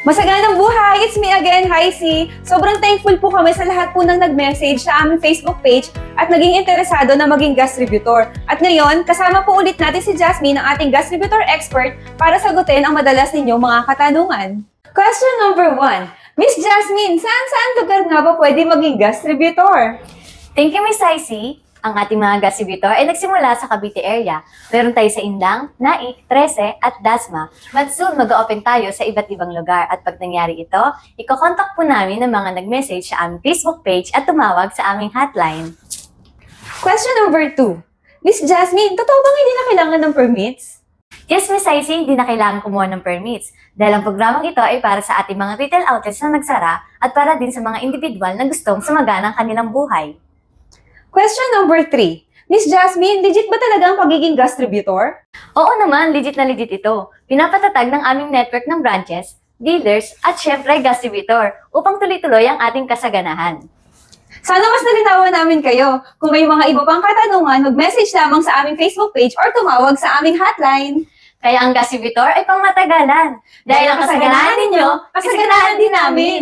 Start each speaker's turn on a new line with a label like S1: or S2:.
S1: Masaganang buhay! It's me again, Hi C. Sobrang thankful po kami sa lahat po ng nag-message sa aming Facebook page at naging interesado na maging gastributor. At ngayon, kasama po ulit natin si Jasmine, ang ating gastributor expert, para sagutin ang madalas ninyong mga katanungan. Question number 1. Miss Jasmine, saan lugar nga ba pwede maging gastributor?
S2: Thank you, Miss Icy. Ang ating mga gastributor ay nagsimula sa Cavite area. Meron tayo sa Indang, Naik, Trece at Dasma. But soon, mag-open tayo sa iba't ibang lugar. At pag nangyari ito, ikokontak po namin ang mga nag-message sa aming Facebook page at tumawag sa aming hotline.
S1: Question number 2. Miss Jasmine, totoo bang hindi na kailangan ng permits?
S2: Yes, Miss Icy, hindi na kailangan kumuha ng permits. Dahil ang programang ito ay para sa ating mga retail outlets na nagsara at para din sa mga individual na gustong sumagana ang kanilang buhay.
S1: Question number 3. Miss Jasmine, legit ba talaga ang pagiging gastributor?
S2: Oo naman, legit na legit ito. Pinapatatag ng aming network ng branches, dealers, at syempre gastributor upang tuloy-tuloy ang ating kasaganahan.
S1: Sana mas nalinawan namin kayo. Kung may mga iba pang katanungan, mag-message lamang sa aming Facebook page or tumawag sa aming hotline.
S2: Kaya ang gastributor ay pangmatagalan. Dahil ang kasaganahan ninyo, kasaganahan din namin.